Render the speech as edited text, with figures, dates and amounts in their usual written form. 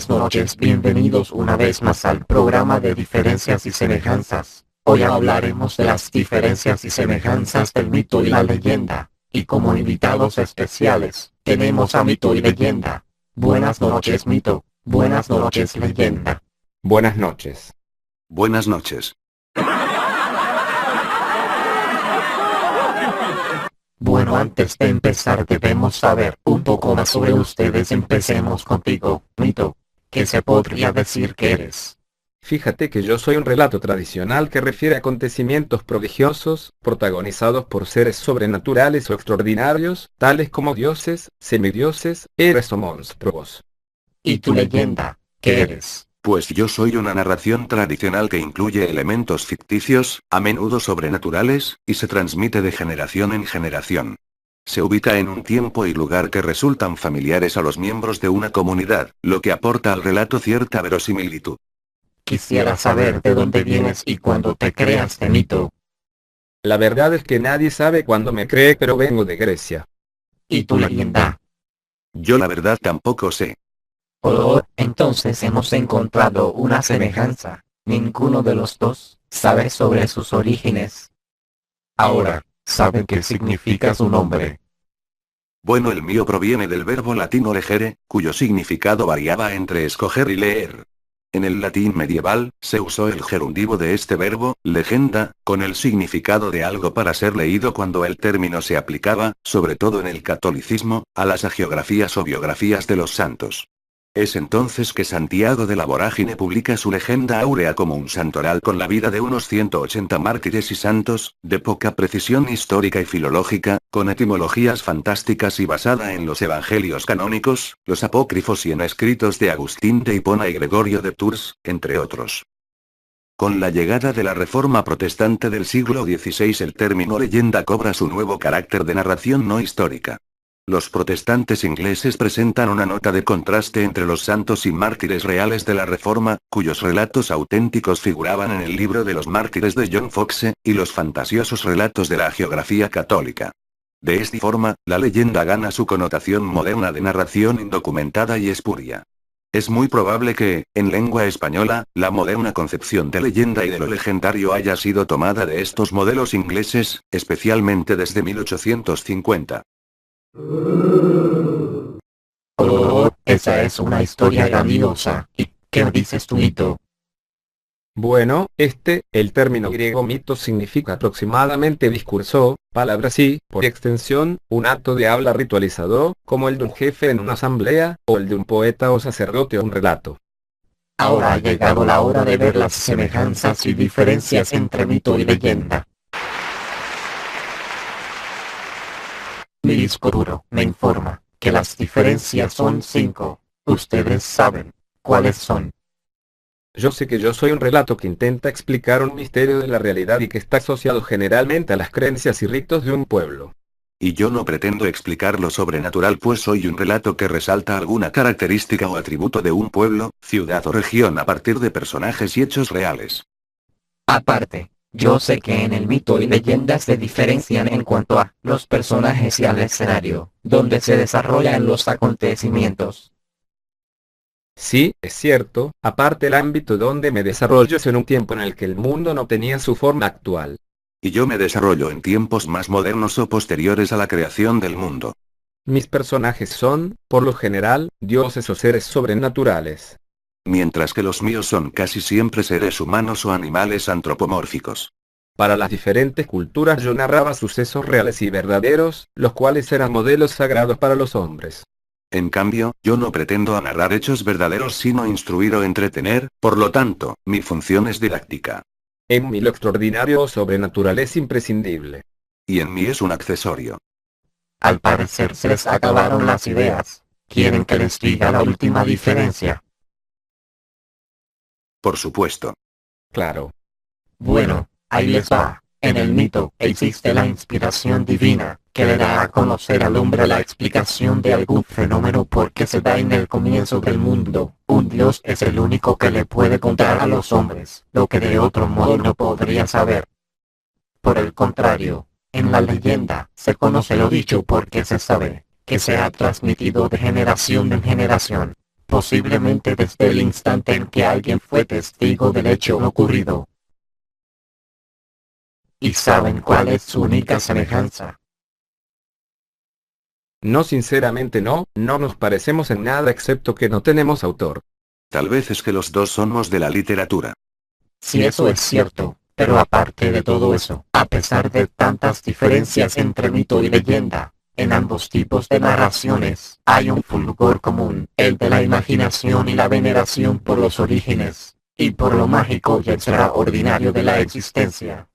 Buenas noches, bienvenidos una vez más al programa de diferencias y semejanzas. Hoy hablaremos de las diferencias y semejanzas del mito y la leyenda, y como invitados especiales, tenemos a Mito y Leyenda. Buenas noches, Mito. Buenas noches, Leyenda. Buenas noches. Buenas noches. Bueno, antes de empezar debemos saber un poco más sobre ustedes. Empecemos contigo, Mito. ¿Qué se podría decir que eres? Fíjate que yo soy un relato tradicional que refiere a acontecimientos prodigiosos, protagonizados por seres sobrenaturales o extraordinarios, tales como dioses, semidioses, héroes o monstruos. ¿Y tu leyenda, qué eres? Pues yo soy una narración tradicional que incluye elementos ficticios, a menudo sobrenaturales, y se transmite de generación en generación. Se ubica en un tiempo y lugar que resultan familiares a los miembros de una comunidad, lo que aporta al relato cierta verosimilitud. Quisiera saber de dónde vienes y cuándo te creaste, Mito. La verdad es que nadie sabe cuándo me cree, pero vengo de Grecia. ¿Y tu leyenda? Yo la verdad tampoco sé. Oh, entonces hemos encontrado una semejanza. Ninguno de los dos sabe sobre sus orígenes. Ahora, ¿saben qué significa su nombre? Bueno, el mío proviene del verbo latino legere, cuyo significado variaba entre escoger y leer. En el latín medieval, se usó el gerundivo de este verbo, legenda, con el significado de algo para ser leído cuando el término se aplicaba, sobre todo en el catolicismo, a las hagiografías o biografías de los santos. Es entonces que Santiago de la Vorágine publica su Legenda Áurea como un santoral con la vida de unos 180 mártires y santos, de poca precisión histórica y filológica, con etimologías fantásticas y basada en los evangelios canónicos, los apócrifos y en escritos de Agustín de Hipona y Gregorio de Tours, entre otros. Con la llegada de la Reforma Protestante del siglo XVI, el término leyenda cobra su nuevo carácter de narración no histórica. Los protestantes ingleses presentan una nota de contraste entre los santos y mártires reales de la Reforma, cuyos relatos auténticos figuraban en el libro de los mártires de John Foxe, y los fantasiosos relatos de la hagiografía católica. De esta forma, la leyenda gana su connotación moderna de narración indocumentada y espuria. Es muy probable que, en lengua española, la moderna concepción de leyenda y de lo legendario haya sido tomada de estos modelos ingleses, especialmente desde 1850. Oh, esa es una historia grandiosa. ¿Y qué dices tú, Mito? Bueno, el término griego mito significa aproximadamente discurso, palabra así, por extensión, un acto de habla ritualizado, como el de un jefe en una asamblea, o el de un poeta o sacerdote o un relato. Ahora ha llegado la hora de ver las semejanzas y diferencias entre mito y leyenda. Mi disco duro me informa que las diferencias son 5. ¿Ustedes saben cuáles son? Yo sé que yo soy un relato que intenta explicar un misterio de la realidad y que está asociado generalmente a las creencias y ritos de un pueblo. Y yo no pretendo explicar lo sobrenatural, pues soy un relato que resalta alguna característica o atributo de un pueblo, ciudad o región a partir de personajes y hechos reales. Aparte, yo sé que en el mito y leyendas se diferencian en cuanto a los personajes y al escenario, donde se desarrollan los acontecimientos. Sí, es cierto, aparte el ámbito donde me desarrollo es en un tiempo en el que el mundo no tenía su forma actual. Y yo me desarrollo en tiempos más modernos o posteriores a la creación del mundo. Mis personajes son, por lo general, dioses o seres sobrenaturales. Mientras que los míos son casi siempre seres humanos o animales antropomórficos. Para las diferentes culturas yo narraba sucesos reales y verdaderos, los cuales eran modelos sagrados para los hombres. En cambio, yo no pretendo narrar hechos verdaderos sino instruir o entretener, por lo tanto, mi función es didáctica. En mí lo extraordinario o sobrenatural es imprescindible. Y en mí es un accesorio. Al parecer se les acabaron las ideas. ¿Quieren que les diga la última diferencia? Por supuesto. Claro. Bueno, ahí les va. En el mito existe la inspiración divina, que le da a conocer al hombre la explicación de algún fenómeno porque se da en el comienzo del mundo. Un dios es el único que le puede contar a los hombres, lo que de otro modo no podría saber. Por el contrario, en la leyenda, se conoce lo dicho porque se sabe, que se ha transmitido de generación en generación. posiblemente desde el instante en que alguien fue testigo del hecho ocurrido. ¿Y saben cuál es su única semejanza? No, sinceramente no nos parecemos en nada excepto que no tenemos autor. Tal vez es que los dos somos de la literatura. Si eso es cierto, pero aparte de todo eso, a pesar de tantas diferencias entre mito y leyenda, en ambos tipos de narraciones, hay un fulgor común, el de la imaginación y la veneración por los orígenes, y por lo mágico y extraordinario de la existencia.